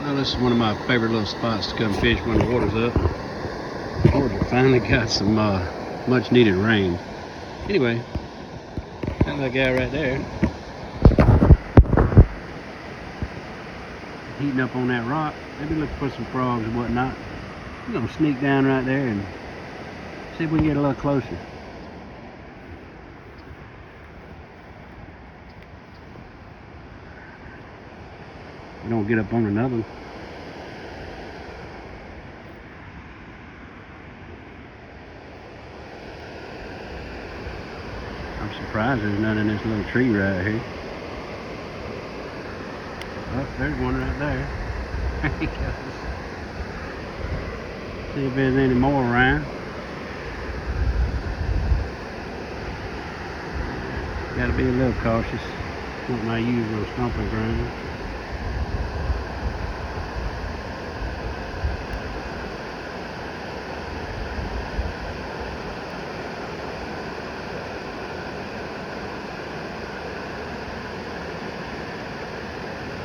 Well, this is one of my favorite little spots to come fish when the water's up. Georgia finally got some much needed rain. Anyway, got that guy right there heating up on that rock. Maybe looking for some frogs and whatnot. We're gonna sneak down right there and see if we can get a little closer. We don't get up on another one. I'm surprised there's none in this little tree right here. Oh, there's one right there. There he goes. See if there's any more around. Gotta be a little cautious. Not my usual stomping ground.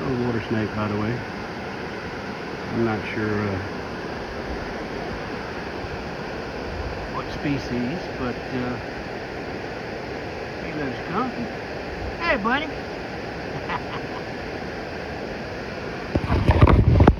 Oh, water snake, by the way. I'm not sure what species, but he looks comfy. Hey, buddy.